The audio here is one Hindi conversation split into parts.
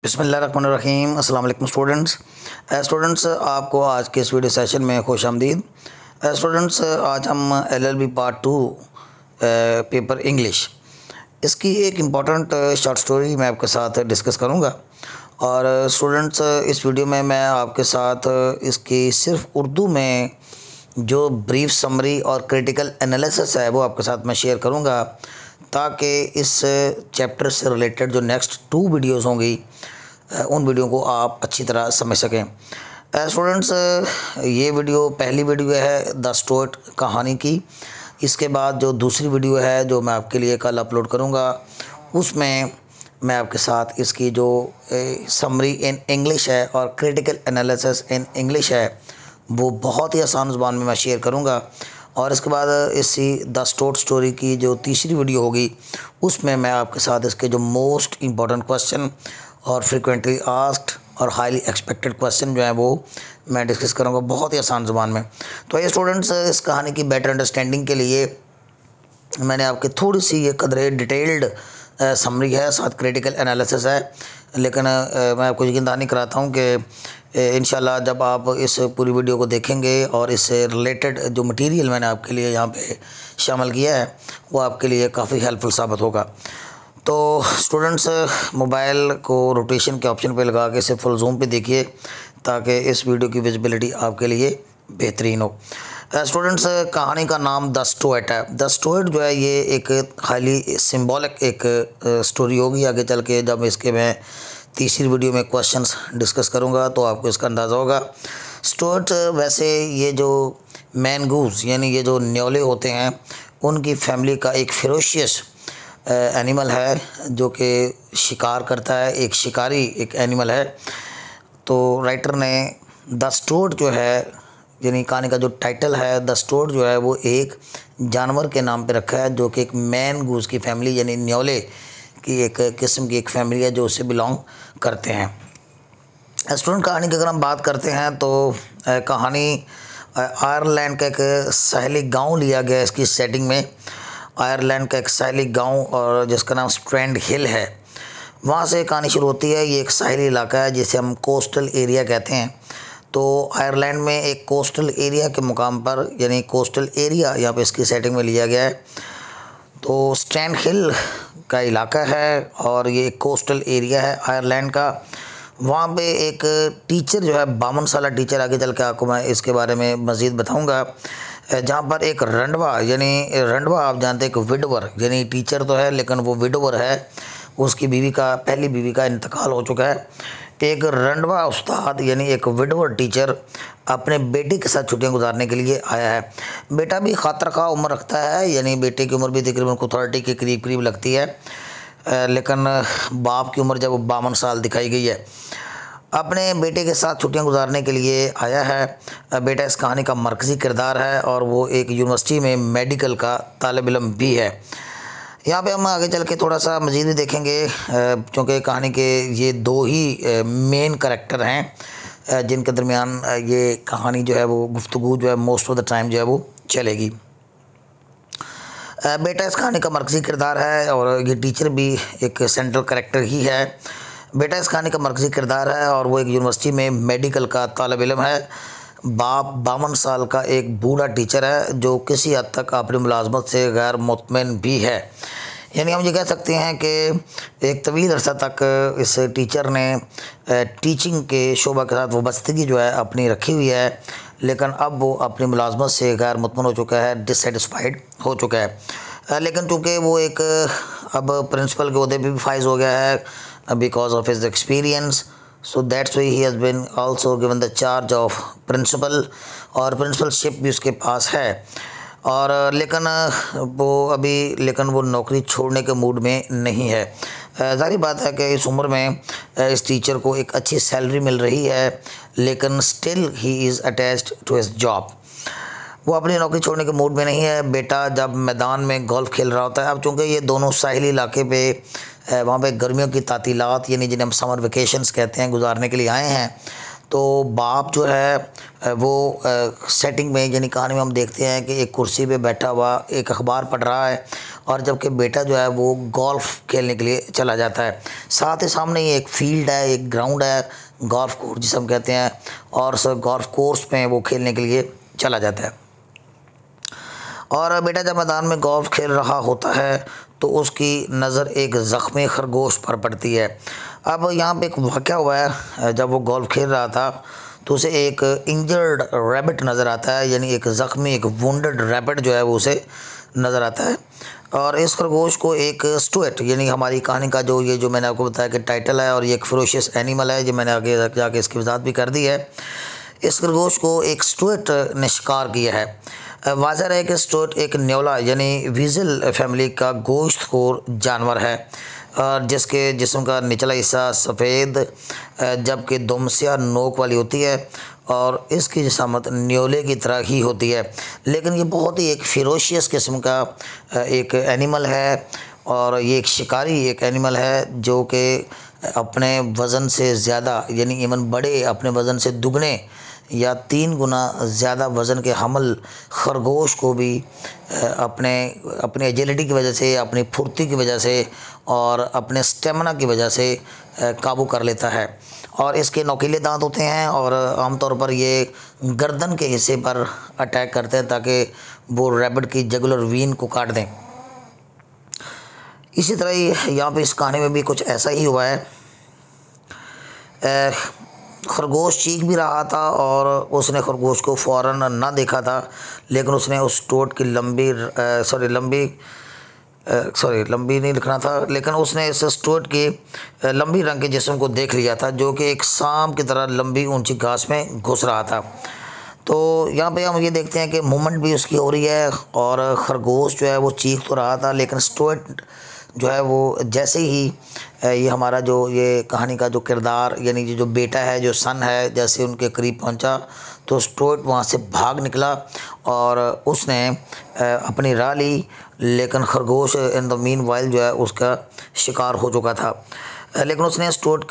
बिस्मिल्लाहिर्रहमानिर्रहीम। अस्सलाम वालेकुम स्टूडेंट्स, आपको आज के इस वीडियो सेशन में खुश आमदीद। स्टूडेंट्स, आज हम LLB पार्ट 2 पेपर इंग्लिश इसकी एक इम्पॉर्टेंट शॉर्ट स्टोरी मैं आपके साथ डिस्कस करूंगा। और स्टूडेंट्स, इस वीडियो में मैं आपके साथ इसकी सिर्फ उर्दू में जो ब्रीफ समरी और क्रिटिकल एनालिसिस है वो आपके साथ मैं शेयर करूंगा, ताकि इस चैप्टर से रिलेटेड जो नेक्स्ट 2 वीडियोस होंगी उन वीडियो को आप अच्छी तरह समझ सकें। स्टूडेंट्स, ये वीडियो पहली वीडियो है द स्टुअर्ट कहानी की। इसके बाद जो दूसरी वीडियो है जो मैं आपके लिए कल अपलोड करूँगा, उसमें मैं आपके साथ इसकी जो समरी इन इंग्लिश है और क्रिटिकल एनालिसिस इन इंग्लिश है वो बहुत ही आसान ज़ुबान में मैं शेयर करूँगा। और इसके बाद इसी द स्टुअर्ट स्टोरी की जो तीसरी वीडियो होगी उसमें मैं आपके साथ इसके जो मोस्ट इम्पॉर्टेंट क्वेश्चन और फ्रीक्वेंटली आस्क्ड और हाईली एक्सपेक्टेड क्वेश्चन जो है वो मैं डिस्कस करूँगा बहुत ही आसान ज़ुबान में। तो ये स्टूडेंट्स, इस कहानी की बेटर अंडरस्टैंडिंग के लिए मैंने आपकी थोड़ी सी ये कदरे डिटेल्ड समरी है, साथ क्रिटिकल एनालिसिस है, लेकिन मैं आपको यकीन दहानी कराता हूँ कि इंशाल्लाह जब आप इस पूरी वीडियो को देखेंगे और इससे रिलेटेड जो मटेरियल मैंने आपके लिए यहाँ पे शामिल किया है वो आपके लिए काफ़ी हेल्पफुल साबित होगा। तो स्टूडेंट्स, मोबाइल को रोटेशन के ऑप्शन पे लगा के इसे फुल जूम पे देखिए ताकि इस वीडियो की विजिबिलिटी आपके लिए बेहतरीन हो। स्टूडेंट्स, कहानी का नाम द स्टुअर्ट है। द स्टुअर्ट जो है ये एक हाईली सिंबॉलिक एक स्टोरी होगी। आगे चल के जब इसके मैं तीसरी वीडियो में क्वेश्चंस डिस्कस करूंगा तो आपको इसका अंदाज़ा होगा। स्टुअर्ट वैसे ये जो मैनगूज यानी ये जो न्योले होते हैं उनकी फैमिली का एक फेरोशियस एनिमल है जो कि शिकार करता है, एक शिकारी एक एनिमल है। तो राइटर ने द स्टुअर्ट जो है यानी कहानी का जो टाइटल है द स्टुअर्ट जो है वो एक जानवर के नाम पे रखा है जो कि एक मैन गूज की फैमिली यानी न्योले की एक किस्म की एक फैमिली है जो उससे बिलोंग करते हैं। स्टूडेंट, कहानी की अगर हम बात करते हैं तो कहानी आयरलैंड का एक साहली गांव लिया गया इसकी सेटिंग में। आयरलैंड का एक साहली गांव और जिसका नाम स्ट्रैंड हिल है, वहाँ से कहानी शुरू होती है। ये एक साहली इलाका है जिसे हम कोस्टल एरिया कहते हैं। तो आयरलैंड में एक कोस्टल एरिया के मुकाम पर यानी कोस्टल एरिया यहाँ पे इसकी सेटिंग में लिया गया है। तो स्ट्रैंड हिल का इलाका है और ये एक कोस्टल एरिया है आयरलैंड का। वहाँ पे एक टीचर जो है 52 साल टीचर, आगे चल के आपको मैं इसके बारे में मज़ीद बताऊँगा, जहाँ पर एक रंडवा यानी रंडवा आप जानते हैं एक विडवर यानी टीचर तो है लेकिन वो विडवर है, उसकी बीवी का पहली बीवी का इंतकाल हो चुका है। एक रंडवा उस्ताद यानी एक विडवर टीचर अपने बेटे के साथ छुट्टियां गुजारने के लिए आया है। बेटा भी खातर खा उम्र रखता है यानी बेटे की उम्र भी तकरीबन 30 के करीब करीब लगती है, लेकिन बाप की उम्र जब 52 साल दिखाई गई है। अपने बेटे के साथ छुट्टियां गुजारने के लिए आया है। बेटा इस कहानी का मरकज़ी किरदार है और वो एक यूनिवर्सिटी में मेडिकल का तालिब इल्म भी है। यहाँ पे हम आगे चल के थोड़ा सा मज़ीद भी देखेंगे क्योंकि कहानी के ये 2 ही मेन करैक्टर हैं जिनके दरमियान ये कहानी जो है वो गुफ्तगू जो है मोस्ट ऑफ द टाइम जो है वो चलेगी। बेटा इस कहानी का मरकज़ी किरदार है और ये टीचर भी एक सेंट्रल करैक्टर ही है। बेटा इस कहानी का मरकज़ी किरदार है और वो एक यूनिवर्सिटी में मेडिकल का तालिब इल्म है। बाप 52 साल का एक बूढ़ा टीचर है जो किसी हद तक अपनी मुलाजमत से गैर मुतमईन भी है। यानी हम ये कह सकते हैं कि एक तवील अर्सा तक इस टीचर ने टीचिंग के शोबा के साथ वाबस्तगी जो है अपनी रखी हुई है, लेकिन अब वो अपनी मुलाजमत से गैर मुतमईन हो चुका है, डिससेटिस्फाइड हो चुका है। लेकिन चूँकि वो एक अब प्रिंसिपल के ओहदे पे भी फाइज हो गया है because of his experience, so that's why he has been also given the charge of principal और प्रिंसिपलशिप भी उसके पास है। और लेकिन वो नौकरी छोड़ने के मूड में नहीं है। ज़ाहिर बात है कि इस उम्र में इस टीचर को एक अच्छी सैलरी मिल रही है, लेकिन still he is attached to his job. वो अपनी नौकरी छोड़ने के मूड में नहीं है। बेटा जब मैदान में गोल्फ़ खेल रहा होता है, अब चूँकि ये दोनों साहिली इलाके पे वहाँ पे गर्मियों की तातीलात यानी जिन्हें हम समर वेकेशंस कहते हैं गुजारने के लिए आए हैं, तो बाप जो है वो सेटिंग में, यानी कहानी में हम देखते हैं कि एक कुर्सी पे बैठा हुआ एक अखबार पढ़ रहा है, और जबकि बेटा जो है वो गोल्फ़ खेलने के लिए चला जाता है। साथ ही सामने ही एक फील्ड है, एक ग्राउंड है, गोल्फ़ कोर्स जिसे हम कहते हैं, और उस गोल्फ़ कोर्स में वो खेलने के लिए चला जाता है। और बेटा जब मैदान में गोल्फ़ खेल रहा होता है तो उसकी नज़र एक ज़ख्मी खरगोश पर पड़ती है। अब यहाँ पे एक वाक़या हुआ है, जब वो गोल्फ़ खेल रहा था तो उसे एक इंजर्ड रैबिट नज़र आता है, यानी एक ज़ख्मी, एक वुंडेड रैबिट जो है वो उसे नज़र आता है। और इस खरगोश को एक स्टुअर्ट, यानी हमारी कहानी का जो मैंने आपको बताया कि टाइटल है, और ये एक फेरोशियस एनिमल है, जो मैंने आगे जाके इसकी वजाहत भी कर दी है। इस खरगोश को एक स्टुअर्ट ने शिकार किया है। वाज़ह है कि स्टुअर्ट एक न्योला यानी वीज़ल फैमिली का गोश्तखोर जानवर है, और जिसके जिस्म का निचला हिस्सा सफ़ेद जबकि दुमसिया नोक वाली होती है, और इसकी जिसामत न्योले की तरह ही होती है। लेकिन ये बहुत ही एक फेरोशियस किस्म का एक एनिमल है, और ये एक शिकारी एक एनिमल है जो कि अपने वज़न से ज़्यादा, यानी इवन बड़े अपने वज़न से दुगने या 3 गुना ज़्यादा वज़न के हमल खरगोश को भी अपने एजिलिटी की वजह से, अपनी फुर्ती की वजह से और अपने स्टेमिना की वजह से काबू कर लेता है। और इसके नोकीले दांत होते हैं, और आमतौर पर ये गर्दन के हिस्से पर अटैक करते हैं ताकि वो रैबिट की जुगुलर वीन को काट दें। इसी तरह ही यहाँ पे इस कहानी में भी कुछ ऐसा ही हुआ है। खरगोश चीख भी रहा था, और उसने खरगोश को फ़ौरन ना देखा था, लेकिन उसने उस स्टुअर्ट की लंबी नहीं लिखना था, लेकिन उसने इस स्टुअर्ट की लंबी रंग के जिस्म को देख लिया था, जो कि एक सांप की तरह लंबी ऊंची घास में घुस रहा था। तो यहाँ पे हम ये देखते हैं कि मूवमेंट भी उसकी हो रही है, और ख़रगोश जो है वो चीख तो रहा था, लेकिन स्टुअर्ट जो है वो जैसे ही ये हमारा जो ये कहानी का जो किरदार, यानी जो बेटा है, जो सन है, जैसे उनके करीब पहुंचा तो स्टुअर्ट वहाँ से भाग निकला, और उसने अपनी राह ली, लेकिन खरगोश इन द मीन वाइल जो है उसका शिकार हो चुका था। लेकिन उसने स्टुअर्ट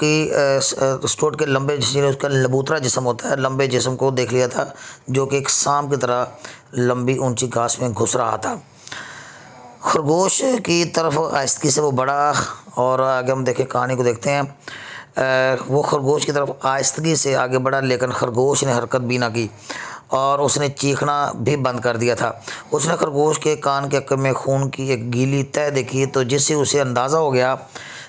के लंबे जिसमें उसका लबूतरा जिस्म होता है, लंबे जिस्म को देख लिया था, जो कि एक सांप की तरह लंबी ऊंची घास में घुस रहा था। खरगोश की तरफ आहिस्ती से वो बढ़ा, और आगे हम देखें कहानी को देखते हैं। वो खरगोश की तरफ आहिस्ती से आगे बढ़ा, लेकिन खरगोश ने हरकत भी ना की, और उसने चीखना भी बंद कर दिया था। उसने खरगोश के कान के अक्कर में खून की एक गीली तह देखी, तो जिससे उसे अंदाज़ा हो गया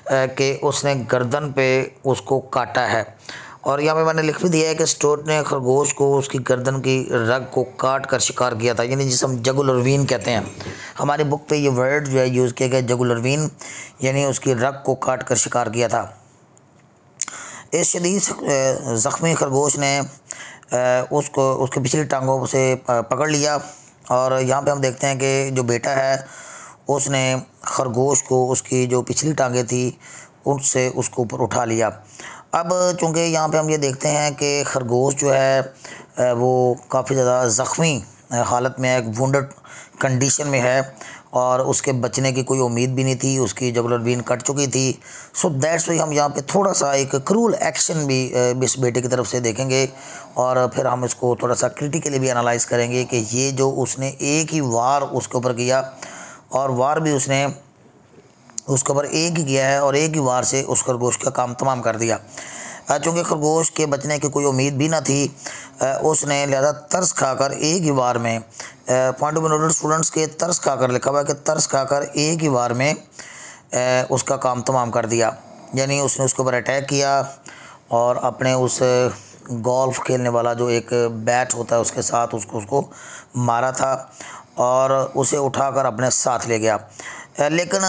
कि उसने गर्दन पे उसको काटा है। और यहाँ पे मैंने लिख भी दिया है कि स्टुअर्ट ने खरगोश को उसकी गर्दन की रग को काट कर शिकार किया था, यानी जिसे हम जुगुलर वीन कहते हैं। हमारी बुक पे ये वर्ड जो है यूज़ किया गया, जुगुलर वीन, यानी उसकी रग को काट कर शिकार किया था। इस शदीद ज़ख्मी खरगोश ने उसके पिछली टांगों से पकड़ लिया, और यहाँ पे हम देखते हैं कि जो बेटा है उसने खरगोश को उसकी जो पिछली टांगें थी उनसे उसको ऊपर उठा लिया। अब चूँकि यहाँ पे हम ये देखते हैं कि खरगोश जो है वो काफ़ी ज़्यादा ज़ख्मी हालत में है, एक वुंडेड कंडीशन में है, और उसके बचने की कोई उम्मीद भी नहीं थी, उसकी जुगुलर वीन कट चुकी थी। सो दैट्स वाई हम यहाँ पे थोड़ा सा एक क्रूल एक्शन भी इस बेटे की तरफ से देखेंगे, और फिर हम इसको थोड़ा सा क्रिटिकली भी एनालाइज़ करेंगे कि ये जो उसने एक ही वार उसके ऊपर किया, और वार भी उसने उसके ऊपर एक ही किया है, और एक ही वार से उस खरगोश का काम तमाम कर दिया। चूँकि खरगोश के बचने की कोई उम्मीद भी ना थी, उसने लिहाजा तरस खाकर एक ही वार में, पॉइंट ऑफ नोटेड स्टूडेंट्स के तरस खाकर लिखा हुआ है कि तरस खाकर एक ही वार में उसका काम तमाम कर दिया, यानी उसने उसके ऊपर अटैक किया, और अपने उस गोल्फ़ खेलने वाला जो एक बैट होता है उसके साथ उसको मारा था, और उसे उठाकर अपने साथ ले गया। लेकिन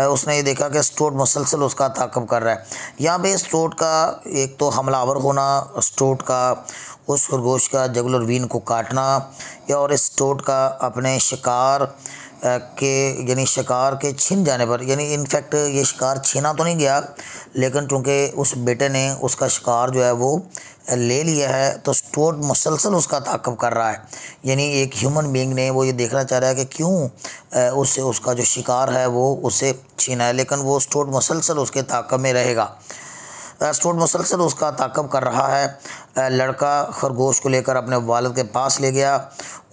उसने ये देखा कि स्टुअर्ट मुसलसल उसका ताक़ब कर रहा है। यहाँ पे स्टुअर्ट का एक तो हमलावर होना, स्टुअर्ट का उस खरगोश का जुगुलर वीन को काटना, या और इस स्टुअर्ट का अपने शिकार यानी शिकार के छिन जाने पर, यानी इनफैक्ट ये शिकार छीना तो नहीं गया, लेकिन चूँकि उस बेटे ने उसका शिकार जो है वो ले लिया है, तो स्टुअर्ट मुसलसल उसका ताक़ब कर रहा है। यानी एक ह्यूमन बीइंग ने वो ये देखना चाह रहा है कि क्यों उससे उसका जो शिकार है वो उसे छीना है, लेकिन वो स्टुअर्ट मुसलसल उसके ताक़ब में रहेगा। स्टूअर्ट मुसलसल उसका ताक़ब कर रहा है। लड़का खरगोश को लेकर अपने वालिद के पास ले गया।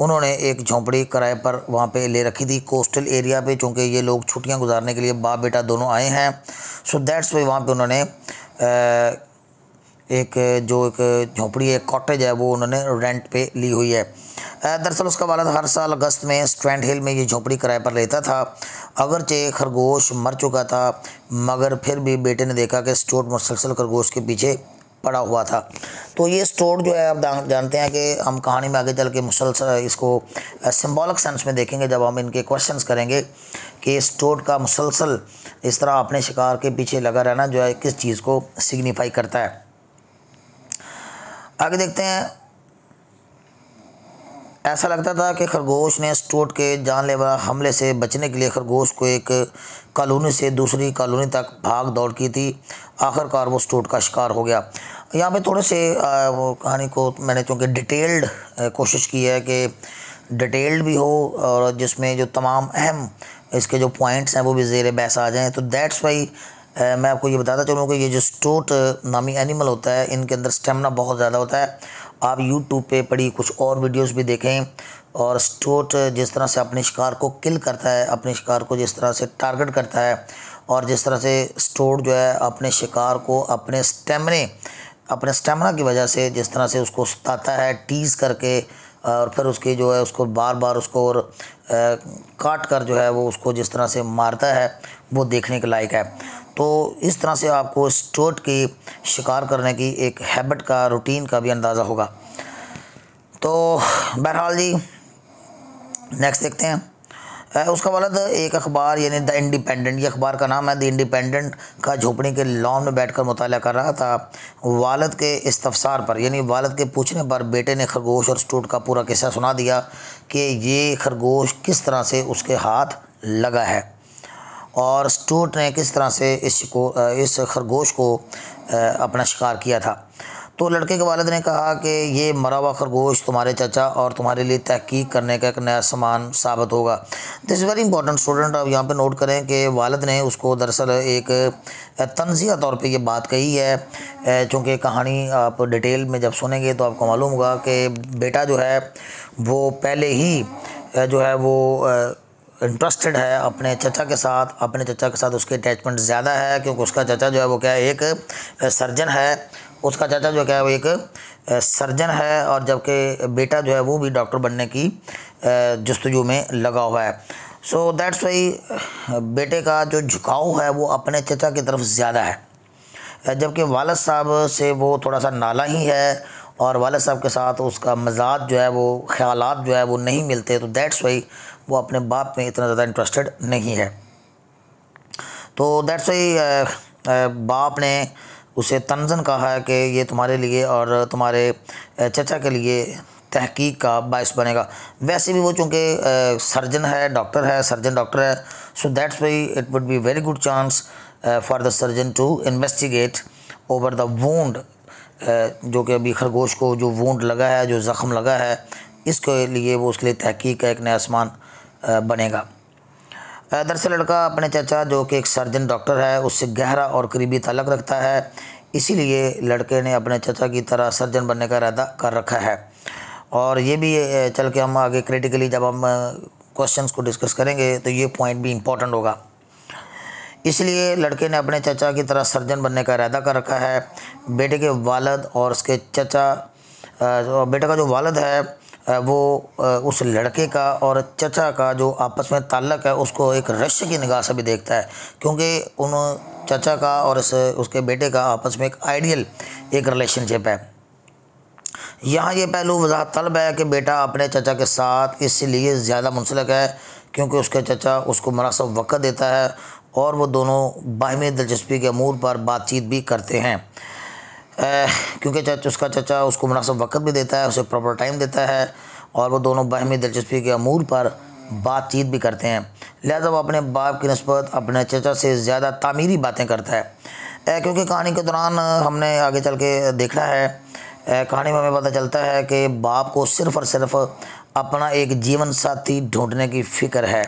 उन्होंने एक झोंपड़ी किराए पर वहाँ पे ले रखी थी कोस्टल एरिया पे, चूँकि ये लोग छुट्टियाँ गुजारने के लिए बाप बेटा दोनों आए हैं। सो दैट्स वाई वहाँ पे उन्होंने एक झोंपड़ी एक कॉटेज है वो उन्होंने रेंट पे ली हुई है। दरअसल उसका वालिद हर साल अगस्त में स्ट्रैंड हिल में ये झोंपड़ी किराए पर लेता था। अगरचे खरगोश मर चुका था, मगर फिर भी बेटे ने देखा कि स्टूअर्ट मुसलसल खरगोश के पीछे पड़ा हुआ था। तो ये स्टूअर्ट जो है आप जानते हैं कि हम कहानी में आगे चल के मुसलसल इसको सिंबॉलिक सेंस में देखेंगे जब हम इनके क्वेश्चंस करेंगे कि स्टूअर्ट का मुसलसल इस तरह अपने शिकार के पीछे लगा रहना जो है किस चीज़ को सिग्निफाई करता है। आगे देखते हैं। ऐसा लगता था कि खरगोश ने स्टूअर्ट के जानलेवा हमले से बचने के लिए खरगोश को एक कॉलोनी से दूसरी कॉलोनी तक भाग दौड़ की थी। आखिरकार वो स्टूअर्ट का शिकार हो गया। यहाँ पे थोड़े से वो कहानी को मैंने चूँकि डिटेल्ड कोशिश की है कि डिटेल्ड भी हो और जिसमें जो तमाम अहम इसके जो पॉइंट्स हैं वो भी ज़ेर बहस आ जाएँ। तो दैट्स वाई मैं आपको ये बताता चलूँ कि ये जो स्टूअर्ट नामी एनिमल होता है इनके अंदर स्टेमिना बहुत ज़्यादा होता है। आप यूट्यूब पे पड़ी कुछ और वीडियोस भी देखें और स्टूअर्ट जिस तरह से अपने शिकार को किल करता है, अपने शिकार को जिस तरह से टारगेट करता है और जिस तरह से स्टूअर्ट जो है अपने शिकार को अपने स्टेमिना की वजह से जिस तरह से उसको सताता है टीज़ करके और फिर उसके जो है उसको बार बार उसको और काट कर जो है वो उसको जिस तरह से मारता है वो देखने के लायक है। तो इस तरह से आपको स्टूअर्ट की शिकार करने की एक हैबिट का रूटीन का भी अंदाज़ा होगा। तो बहरहाल जी नेक्स्ट देखते हैं। उसका वालिद एक अखबार यानी द इंडिपेंडेंट, ये अखबार का नाम है, द इंडिपेंडेंट का झोपड़ी के लॉन में बैठकर मुताला कर रहा था। वालिद के इस्तफसार पर यानी वालिद के पूछने पर बेटे ने खरगोश और स्टूअर्ट का पूरा किस्सा सुना दिया कि ये खरगोश किस तरह से उसके हाथ लगा है और स्टूअर्ट ने किस तरह से इस खरगोश को अपना शिकार किया था। तो लड़के के वालिद ने कहा कि ये मरा हुआ खरगोश तुम्हारे चाचा और तुम्हारे लिए तहकीक करने का एक नया सामान साबित होगा। This is very important student. अब यहाँ पे नोट करें कि वालिद ने उसको दरअसल एक तंज़िया तौर पे ये बात कही है, चूँकि कहानी आप डिटेल में जब सुनेंगे तो आपको मालूम होगा कि बेटा जो है वो पहले ही जो है वो इंटरेस्टेड है अपने चचा के साथ उसकी अटैचमेंट ज़्यादा है क्योंकि उसका चचा जो है वो क्या है एक सर्जन है, उसका चाचा जो क्या है वो एक सर्जन है और जबकि बेटा जो है वो भी डॉक्टर बनने की जस्तजू में लगा हुआ है। सो दैट्स वाई बेटे का जो झुकाव है वो अपने चचा की तरफ ज़्यादा है, जबकि वालिद साहब से वो थोड़ा सा नाला ही है और वालिद साहब के साथ उसका मजाज जो है वो ख्यालात जो है वो नहीं मिलते। तो दैट्स वाई वो अपने बाप में इतना ज़्यादा इंटरेस्टेड नहीं है। तो दैट्स वाई बाप ने उसे तंज़न कहा है कि ये तुम्हारे लिए और तुम्हारे चचा के लिए तहकीक का बायस बनेगा। वैसे भी वो चूँकि सर्जन है, सर्जन डॉक्टर है, so that's why it would be very good chance for the surgeon to investigate over the wound, जो कि अभी खरगोश को जो वूंड लगा है, जो ज़ख़म लगा है, इसके लिए वो उसके लिए तहकीक का एक नया सामान बनेगा। दरअसल लड़का अपने चाचा जो कि एक सर्जन डॉक्टर है उससे गहरा और करीबी ताल्लुक़ रखता है, इसीलिए लड़के ने अपने चाचा की तरह सर्जन बनने का इरादा कर रखा है। और ये भी चल के हम आगे क्रिटिकली जब हम क्वेश्चंस को डिस्कस करेंगे तो ये पॉइंट भी इम्पोर्टेंट होगा। इसलिए लड़के ने अपने चाचा की तरह सर्जन बनने का इरादा कर रखा है। बेटे के वालिद और उसके चाचा बेटे का जो वालिद है वो उस लड़के का और चचा का जो आपस में ताल्लुक़ है उसको एक रश्य की निगाह से भी देखता है, क्योंकि उन चचा का और उसके बेटे का आपस में एक आइडियल एक रिलेशनशिप है। यहाँ ये पहलू वजाहत तलब है कि बेटा अपने चचा के साथ इसलिए ज़्यादा मुंसलिक है क्योंकि उसके चचा उसको मुनासिब वक़्त देता है और वो दोनों बाहमी दिलचस्पी के अमूर पर बातचीत भी करते हैं, क्योंकि उसका चचा उसको मुनासिब वक़्त भी देता है, उसे प्रॉपर टाइम देता है और वो दोनों बाहमी दिलचस्पी के अमूर पर बातचीत भी करते हैं। लिहाजा वो अपने बाप की निस्बत अपने चचा से ज़्यादा तामीरी बातें करता है, क्योंकि कहानी के दौरान हमने आगे चल के देखना है, कहानी में हमें पता चलता है कि बाप को सिर्फ़ और सिर्फ अपना एक जीवन साथी ढूंढने की फ़िक्र है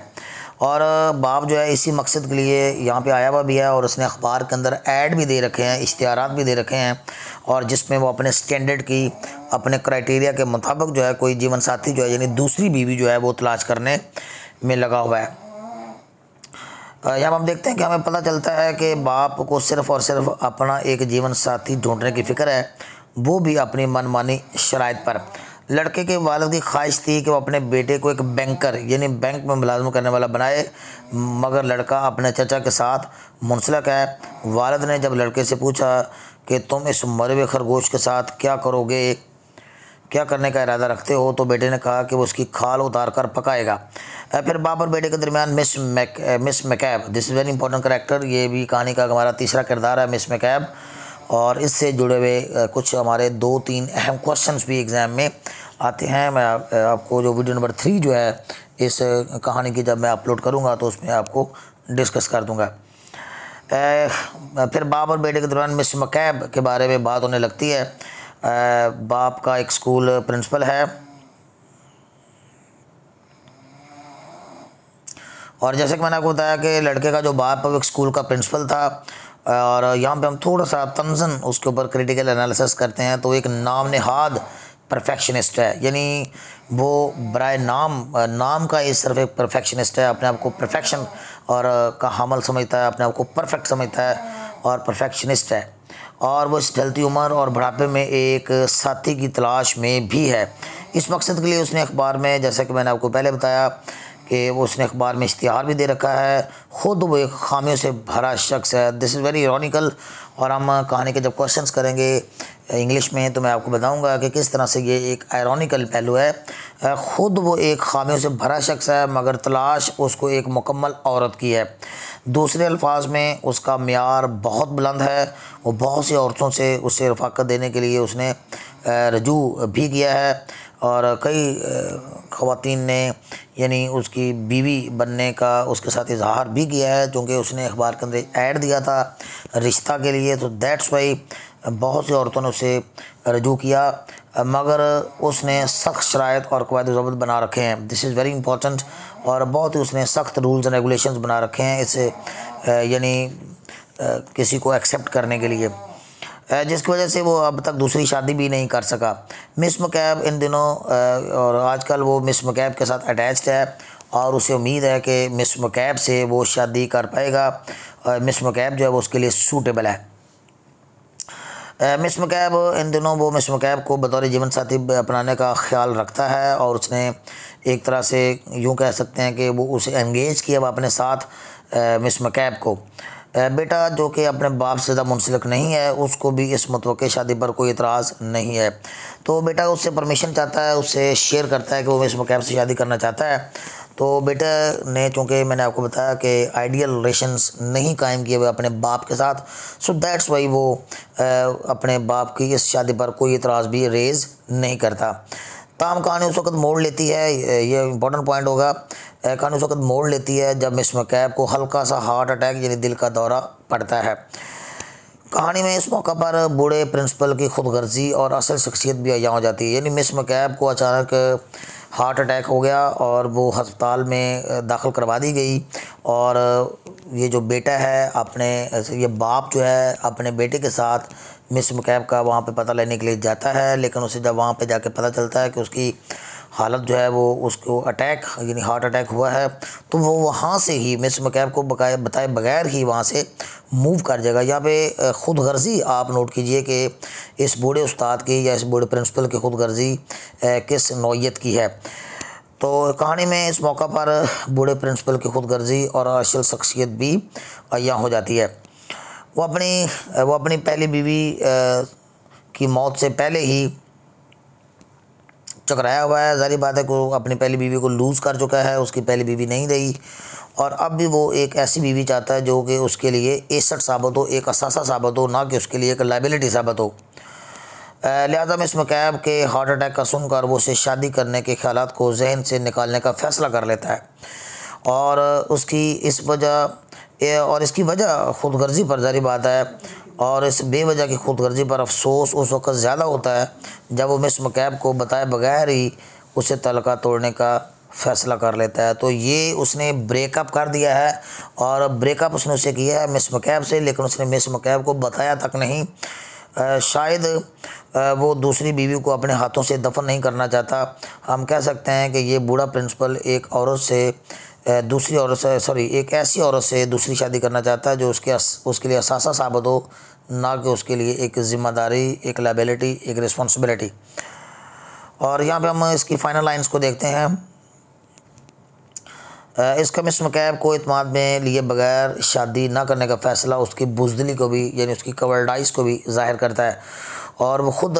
और बाप जो है इसी मकसद के लिए यहाँ पे आया हुआ भी है और उसने अखबार के अंदर ऐड भी दे रखे हैं, इश्तिहारात भी दे रखे हैं, और जिसमें वो अपने स्टैंडर्ड की, अपने क्राइटेरिया के मुताबिक जो है कोई जीवन साथी जो है यानी दूसरी बीवी जो है वो तलाश करने में लगा हुआ है। यहाँ हम देखते हैं कि हमें पता चलता है कि बाप को सिर्फ़ और सिर्फ अपना एक जीवन साथी ढूंढने की फ़िक्र है, वो भी अपनी मनमानी शराइत पर। लड़के के वालिद की ख्वाहिश थी कि वो अपने बेटे को एक बैंकर यानी बैंक में मुलाजम करने वाला बनाए, मगर लड़का अपने चचा के साथ मुंसलिक है। वालिद ने जब लड़के से पूछा कि तुम इस मरे हुए खरगोश के साथ क्या करोगे, क्या करने का इरादा रखते हो, तो बेटे ने कहा कि वो उसकी खाल उतार कर पकाएगा। फिर बाप और बेटे के दरमियान Miss McCabe, this is very important character, ये भी कहानी का हमारा तीसरा किरदार है, मिस मैकैब। और इससे जुड़े हुए कुछ हमारे 2-3 अहम क्वेश्चंस भी एग्ज़ाम में आते हैं। मैं आपको जो वीडियो नंबर 3 जो है इस कहानी की जब मैं अपलोड करूँगा तो उसमें आपको डिस्कस कर दूँगा। फिर बाप और बेटे के दरमियान मिस मैकैब के बारे में बात होने लगती है। बाप का एक स्कूल प्रिंसिपल है और जैसे कि मैंने आपको बताया कि लड़के का जो बाप है वो एक स्कूल का प्रिंसिपल था। और यहाँ पे हम थोड़ा सा तंज़न उसके ऊपर क्रिटिकल एनालिसिस करते हैं तो एक नाम नेहाद परफेक्शनिस्ट है, यानी वो बराए नाम का इस सिर्फ एक परफेक्शनिस्ट है, अपने आप को परफेक्शन और का हामल समझता है, अपने आप को परफेक्ट समझता है और परफेक्शनिस्ट है। और वो इस ढलती उम्र और बुढ़ापे में एक साथी की तलाश में भी है। इस मकसद के लिए उसने अखबार में, जैसा कि मैंने आपको पहले बताया कि वो उसने अखबार में इश्तिहार भी दे रखा है। ख़ुद वो एक खामियों से भरा शख्स है। This is very ironical. और हम कहानी के जब क्वेश्चंस करेंगे इंग्लिश में तो मैं आपको बताऊंगा कि किस तरह से ये एक आयरॉनिकल पहलू है। ख़ुद वो एक खामियों से भरा शख्स है मगर तलाश उसको एक मुकम्मल औरत की है। दूसरे अल्फाज में उसका मियार बहुत बुलंद है। वो बहुत सी औरतों से उसे रफ़ाकत देने के लिए उसने रजू भी किया है और कई ख़वातीन ने यानी उसकी बीवी बनने का उसके साथ इजहार भी किया है, चूँकि उसने अखबार के अंदर ऐड दिया था रिश्ता के लिए, तो दैट्स वाई बहुत सी औरतों ने उसे रजू किया, मगर उसने सख्त शराइत और क़वायद ज़ब्त बना रखे हैं। This is very important. और बहुत ही उसने सख्त रूल्स एंड रेगुलेशंस बना रखे हैं इसे यानी किसी को एक्सेप्ट करने के लिए, जिसकी वजह से वो अब तक दूसरी शादी भी नहीं कर सका। मिस मैकैब इन दिनों और आजकल वो मिस मैकैब के साथ अटैच्ड है और उसे उम्मीद है कि मिस मैकैब से वो शादी कर पाएगा। मिस मैकैब जो है वो उसके लिए सूटेबल है। मिस मैकैब इन दिनों वो मिस मैकैब को बतौर जीवन साथी अपनाने का ख्याल रखता है और उसने एक तरह से यूँ कह सकते हैं कि वो उसे एंगेज किया अपने साथ मिस मैकैब को। बेटा जो कि अपने बाप से ज़्यादा मुंसलिक नहीं है, उसको भी इस मुतवक्किल शादी पर कोई इतराज़ नहीं है, तो बेटा उससे परमिशन चाहता है, उससे शेयर करता है कि वो मिस मैकैब से शादी करना चाहता है। तो बेटा ने, चूँकि मैंने आपको बताया कि आइडियल रिलेशंस नहीं कायम किए हुए अपने बाप के साथ, सो दैट्स वाई वो अपने बाप की इस शादी पर कोई इतराज़ भी रेज़ नहीं करता। ताम कहानी उस वक्त मोड़ लेती है, ये इंपॉर्टेंट पॉइंट होगा, कहानी उस वक्त मोड़ लेती है जब मिस मैकैब को हल्का सा हार्ट अटैक यानी दिल का दौरा पड़ता है। कहानी में इस मौका पर बूढ़े प्रिंसिपल की खुदगर्जी और असल शख्सियत भी अय्यां हो जाती है, यानी मिस मैकैब को अचानक हार्ट अटैक हो गया और वो हस्पताल में दाखिल करवा दी गई। और ये जो बेटा है अपने, ये बाप जो है अपने बेटे के साथ मिस मैकैब का वहाँ पे पता लेने के लिए जाता है, लेकिन उसे जब वहाँ पे जाके पता चलता है कि उसकी हालत जो है वो उसको अटैक यानी हार्ट अटैक हुआ है, तो वो वहाँ से ही मिस मैकैब को बताए बगैर ही वहाँ से मूव कर जाएगा। यहाँ पे खुदगर्जी आप नोट कीजिए कि इस बूढ़े उस्ताद की या इस बूढ़े प्रिंसिपल की खुदगर्जी किस नौइयत की है। तो कहानी में इस मौका पर बूढ़े प्रिंसिपल की खुदगर्जी और असल शख्सियत भी अय्यां हो जाती है। वो अपनी पहली बीवी की मौत से पहले ही चकराया हुआ है। ज़ाहिर बात है कि वो अपनी पहली बीवी को लूज़ कर चुका है, उसकी पहली बीवी नहीं रही और अब भी वो एक ऐसी बीवी चाहता है जो कि उसके लिए एसेट साबित हो, एक असासा साबित हो, ना कि उसके लिए एक लायबिलिटी साबित हो। लिहाजा मिस मैकैब के हार्ट अटैक का सुनकर वो उसे शादी करने के ख्यालात को जहन से निकालने का फ़ैसला कर लेता है और इसकी वजह खुदगर्जी पर ज़ाहिर बात है। और इस बेवजह की खुदगर्जी पर अफसोस उस वक्त ज़्यादा होता है जब वो मिस मैकैब को बताए बगैर ही उसे तलका तोड़ने का फ़ैसला कर लेता है। तो ये उसने ब्रेकअप कर दिया है और ब्रेकअप उसने उससे किया है मिस मकैब से, लेकिन उसने मिस मकैब को बताया तक नहीं। शायद वो दूसरी बीवी को अपने हाथों से दफन नहीं करना चाहता। हम कह सकते हैं कि ये बूढ़ा प्रिंसिपल एक औरत से दूसरी औरत से एक ऐसी औरत से दूसरी शादी करना चाहता है जो उसके लिए असासा साबित हो, ना कि उसके लिए एक ज़िम्मेदारी, एक लायबिलिटी, एक रिस्पॉन्सिबिलिटी। और यहाँ पे हम इसकी फाइनल लाइंस को देखते हैं। इसका मिस मकैब को इत्मीनान में लिए बगैर शादी ना करने का फ़ैसला उसकी बुज़दिली को भी, यानी उसकी कवर्डाइज़ को भी ज़ाहिर करता है और वो ख़ुद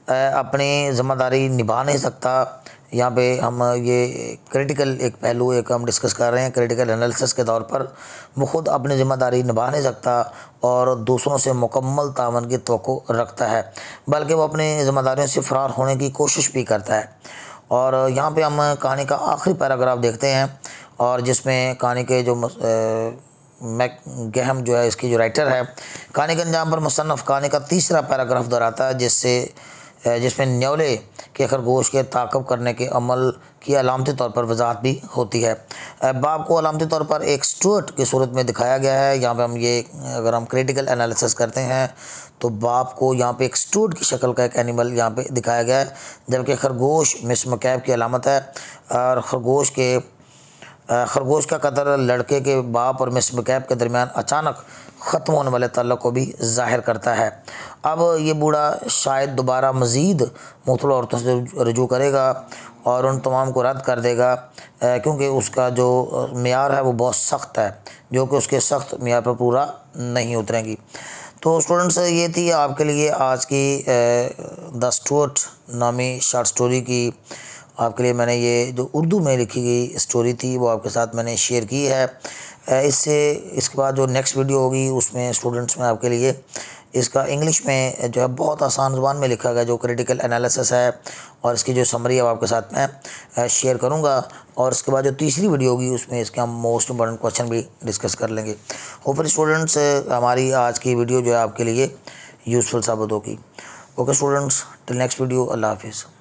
अपनी ज़िम्मेदारी निभा नहीं सकता। यहाँ पे हम ये क्रिटिकल एक पहलू एक हम डिस्कस कर रहे हैं क्रिटिकल एनालिसिस के तौर पर। वो ख़ुद अपनी ज़िम्मेदारी निभा नहीं सकता और दूसरों से मुकम्मल तावन की तवक्को रखता है, बल्कि वो अपनी ज़िम्मेदारियों से फ़रार होने की कोशिश भी करता है। और यहाँ पे हम कहानी का आखिरी पैराग्राफ देखते हैं और जिसमें कहानी के जो मैक गहम जो है, इसकी जो राइटर है, कहानी के अंजाम पर मुसन्नफ़ कहानी का तीसरा पैराग्राफ दोहराता है जिसमें न्योले के खरगोश के ताक़ब करने के अमल की अलामती तौर पर वजाहत भी होती है। बाप को अलामती तौर पर एक स्टुअर्ट की सूरत में दिखाया गया है। यहाँ पे हम ये अगर हम क्रिटिकल एनालिसिस करते हैं तो बाप को यहाँ पे एक स्टुअर्ट की शक्ल का एक एनिमल यहाँ पे दिखाया गया है, जबकि खरगोश मिस मकैब की अलामत है। और खरगोश का कत्ल लड़के के बाप और मिस मकैब के दरमियान अचानक ख़त्म होने वाले ताल्लुक़ को भी ज़ाहिर करता है। अब ये बूढ़ा शायद दोबारा मज़ीद मुख्तलिफ़ औरतों से रुजू करेगा और उन तमाम को रद्द कर देगा, क्योंकि उसका जो मेयार है वो बहुत सख्त है, जो कि उसके सख्त मेयार पर पूरा नहीं उतरेंगी। तो स्टूडेंट्स, ये थी आपके लिए आज की द स्टुअर्ट नामी शॉर्ट स्टोरी की आपके लिए मैंने ये जो उर्दू में लिखी गई स्टोरी थी वो आपके साथ मैंने शेयर की है। इसके बाद जो नेक्स्ट वीडियो होगी उसमें स्टूडेंट्स में आपके लिए इसका इंग्लिश में जो है बहुत आसान ज़ुबान में लिखा गया जो क्रिटिकल एनालिसिस है और इसकी जो समरी है वो आपके साथ मैं शेयर करूंगा। और इसके बाद जो तीसरी वीडियो होगी उसमें इसके हम मोस्ट इंपॉर्टेंट क्वेश्चन भी डिस्कस कर लेंगे। होपफुली स्टूडेंट्स हमारी आज की वीडियो जो है आपके लिए यूज़फुल साबित होगी। Okay students, till next video, अल्लाह हाफिज़।